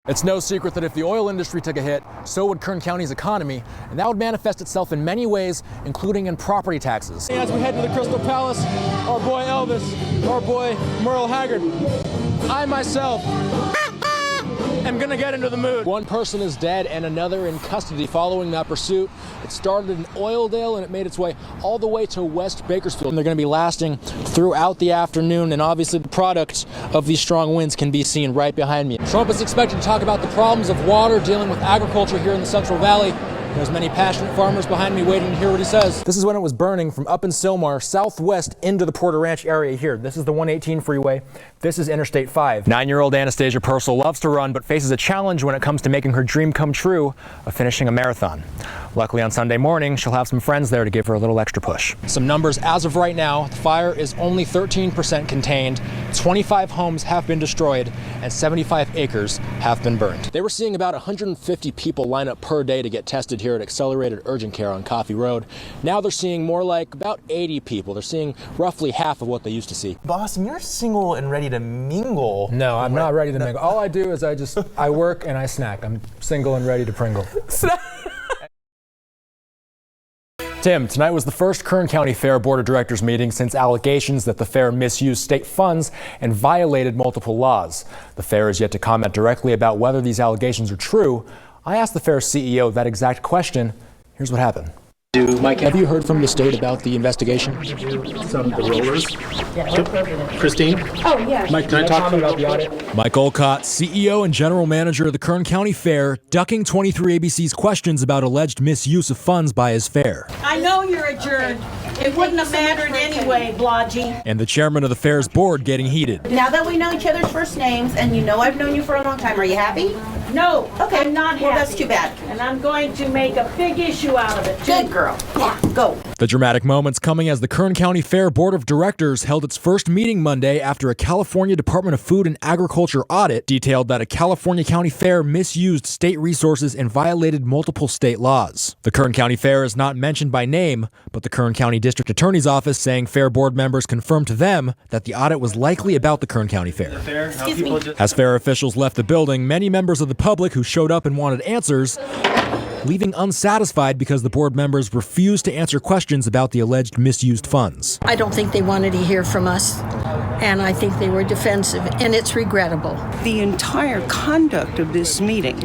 It's no secret that if the oil industry took a hit, so would Kern County's economy, and that would manifest itself in many ways, including in property taxes. As we head to the Crystal Palace, our boy Elvis, our boy Merle Haggard, I myself am gonna get into the mood. One person is dead and another in custody following that pursuit. It started in Oildale and it made its way all the way to West Bakersfield. And they're going to be lasting throughout the afternoon, and obviously the product of these strong winds can be seen right behind me. Trump is expected to talk about the problems of water dealing with agriculture here in the Central Valley. There's many passionate farmers behind me waiting to hear what he says. This is when it was burning from up in Sylmar southwest into the Porter Ranch area here. This is the 118 freeway. This is Interstate 5. 9-year-old Anastasia Purcell loves to run, but faces a challenge when it comes to making her dream come true of finishing a marathon. Luckily on Sunday morning, she'll have some friends there to give her a little extra push. Some numbers as of right now: the fire is only 13% contained, 25 homes have been destroyed, and 75 acres have been burned. They were seeing about 150 people line up per day to get tested here at Accelerated Urgent Care on Coffee Road. Now they're seeing more like about 80 people. They're seeing roughly half of what they used to see. Boston, you're single and ready to mingle. No, I'm not ready to mingle. All I do is I work and I snack. I'm single and ready to pringle. Tim, tonight was the first Kern County Fair Board of Directors meeting since allegations that the fair misused state funds and violated multiple laws. The fair is yet to comment directly about whether these allegations are true. I asked the fair's CEO that exact question. Here's what happened. Mike, have you heard from the state about the investigation? Some of the rollers. Yeah, Christine? Oh, yeah. Mike, can I talk to you about the audit? Mike Olcott, CEO and general manager of the Kern County Fair, ducking 23 ABC's questions about alleged misuse of funds by his fair. I know you're adjourned. It wouldn't have mattered anyway, Blodgey. And the chairman of the fair's board getting heated. Now that we know each other's first names, and you know I've known you for a long time, are you happy? No, Okay. I'm not happy. Well, that's too bad. And I'm going to make a big issue out of it, too. Good girl. Yeah, go. The dramatic moments coming as the Kern County Fair Board of Directors held its first meeting Monday after a California Department of Food and Agriculture audit detailed that a California County Fair misused state resources and violated multiple state laws. The Kern County Fair is not mentioned by name, but the Kern County District Attorney's Office saying Fair Board members confirmed to them that the audit was likely about the Kern County Fair. As Fair officials left the building, many members of the public who showed up and wanted answers leaving unsatisfied because the board members refused to answer questions about the alleged misused funds. I don't think they wanted to hear from us, and I think they were defensive, and it's regrettable. The entire conduct of this meeting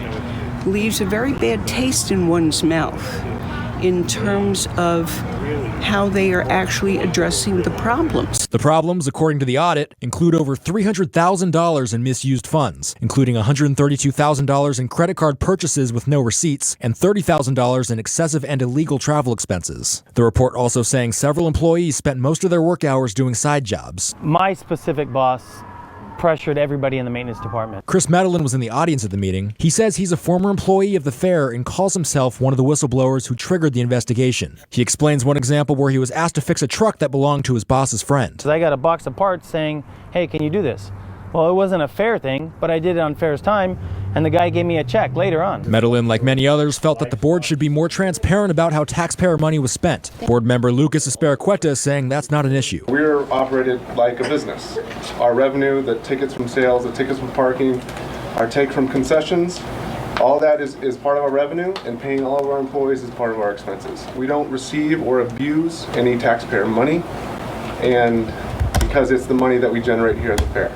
leaves a very bad taste in one's mouth in terms of how they are actually addressing the problems. The problems, according to the audit, include over $300,000 in misused funds, including $132,000 in credit card purchases with no receipts and $30,000 in excessive and illegal travel expenses. The report also saying several employees spent most of their work hours doing side jobs. My specific boss pressured everybody in the maintenance department. Chris Medellin was in the audience at the meeting. He says he's a former employee of the fair and calls himself one of the whistleblowers who triggered the investigation. He explains one example where he was asked to fix a truck that belonged to his boss's friend. So I got a box of parts saying, hey, can you do this? Well, it wasn't a fair thing, but I did it on fair's time, and the guy gave me a check later on. Medellin, like many others, felt that the board should be more transparent about how taxpayer money was spent. Board member Lucas Espericueta is saying that's not an issue. We're operated like a business. Our revenue, the tickets from sales, the tickets from parking, our take from concessions, all that is part of our revenue, and paying all of our employees is part of our expenses. We don't receive or abuse any taxpayer money, and because it's the money that we generate here at the fair.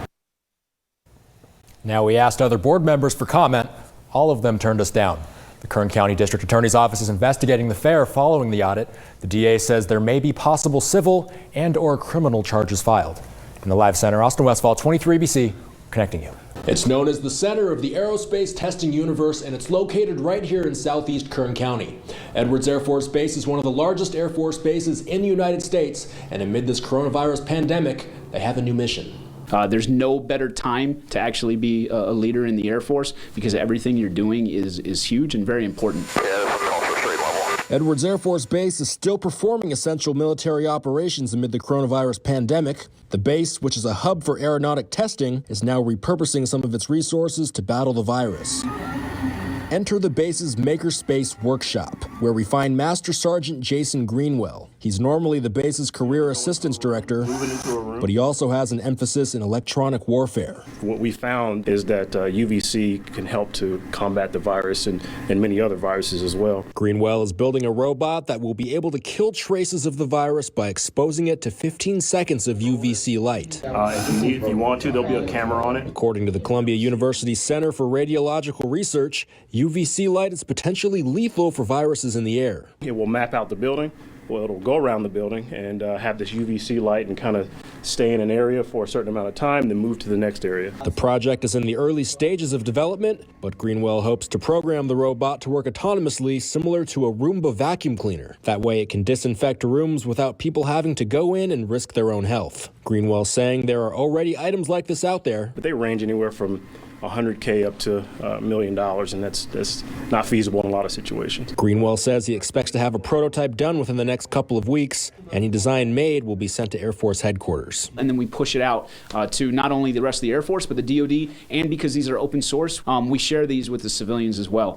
Now, we asked other board members for comment. All of them turned us down. The Kern County District Attorney's Office is investigating the fair following the audit. The DA says there may be possible civil and/or criminal charges filed. In the Live Center, Austin Westfall, 23 ABC, connecting you. It's known as the center of the aerospace testing universe, and it's located right here in southeast Kern County. Edwards Air Force Base is one of the largest Air Force bases in the United States, and amid this coronavirus pandemic, they have a new mission. There's no better time to actually be a leader in the Air Force because everything you're doing is huge and very important. Edwards Air Force Base is still performing essential military operations amid the coronavirus pandemic. The base, which is a hub for aeronautic testing, is now repurposing some of its resources to battle the virus. Enter the base's makerspace workshop. where we find Master Sergeant Jason Greenwell. He's normally the base's career assistance director, but he also has an emphasis in electronic warfare. What we found is that UVC can help to combat the virus and many other viruses as well. Greenwell is building a robot that will be able to kill traces of the virus by exposing it to 15 seconds of UVC light. If you want to, there'll be a camera on it. According to the Columbia University Center for Radiological Research, UVC light is potentially lethal for viruses in the air. It will map out the building. Well, it'll go around the building and have this UVC light and kind of stay in an area for a certain amount of time, then move to the next area. The project is in the early stages of development, but Greenwell hopes to program the robot to work autonomously, similar to a Roomba vacuum cleaner. That way it can disinfect rooms without people having to go in and risk their own health. Greenwell saying there are already items like this out there. But they range anywhere from $100K up to $1 million, and that's not feasible in a lot of situations. Greenwell says he expects to have a prototype done within the next couple of weeks. Any design made will be sent to Air Force headquarters. And then we push it out to not only the rest of the Air Force, but the DoD, and because these are open source, we share these with the civilians as well.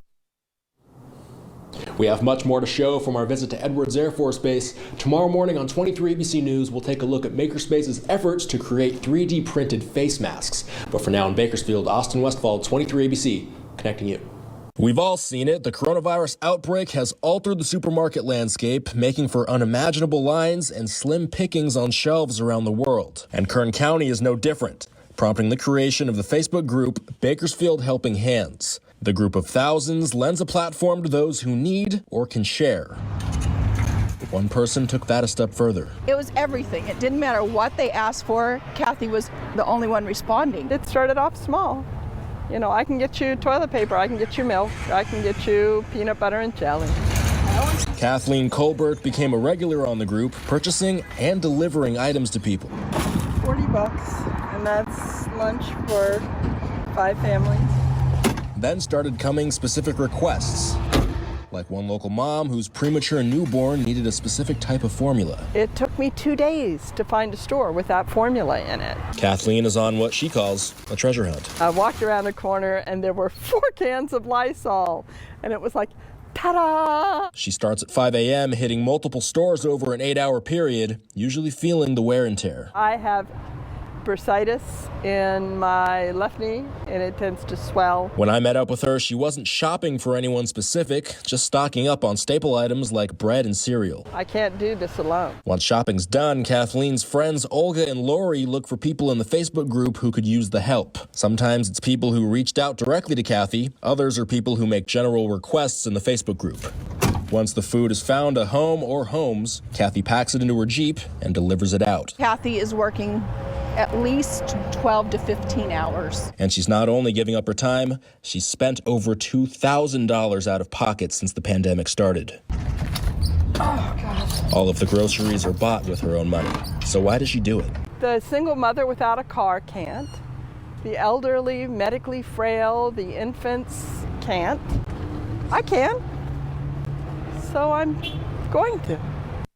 We have much more to show from our visit to Edwards Air Force Base. Tomorrow morning on 23 ABC News, we'll take a look at Makerspace's efforts to create 3D printed face masks. But for now in Bakersfield, Austin Westfall, 23 ABC, connecting you. We've all seen it. The coronavirus outbreak has altered the supermarket landscape, making for unimaginable lines and slim pickings on shelves around the world. And Kern County is no different, prompting the creation of the Facebook group Bakersfield Helping Hands. The group of thousands lends a platform to those who need or can share. One person took that a step further. It was everything. It didn't matter what they asked for. Kathy was the only one responding. It started off small. You know, I can get you toilet paper, I can get you milk, I can get you peanut butter and jelly. Kathleen Colbert became a regular on the group, purchasing and delivering items to people. $40, and that's lunch for 5 families. Then started coming specific requests, like one local mom whose premature newborn needed a specific type of formula. It took me 2 days to find a store with that formula in it. Kathleen is on what she calls a treasure hunt. I walked around the corner and there were 4 cans of Lysol, and it was like, ta-da! She starts at 5 a.m., hitting multiple stores over an 8-hour period, usually feeling the wear and tear. I have bursitis in my left knee, and it tends to swell. When I met up with her, she wasn't shopping for anyone specific, just stocking up on staple items like bread and cereal. I can't do this alone. Once shopping's done, Kathleen's friends Olga and Lori look for people in the Facebook group who could use the help. Sometimes it's people who reached out directly to Kathy. Others are people who make general requests in the Facebook group. Once the food is found a home or homes, Kathy packs it into her Jeep and delivers it out. Kathy is working at least 12 to 15 hours. And she's not only giving up her time, she's spent over $2,000 out of pocket since the pandemic started. Oh, God. All of the groceries are bought with her own money. So why does she do it? The single mother without a car can't. The elderly, medically frail, the infants can't. I can. So I'm going to.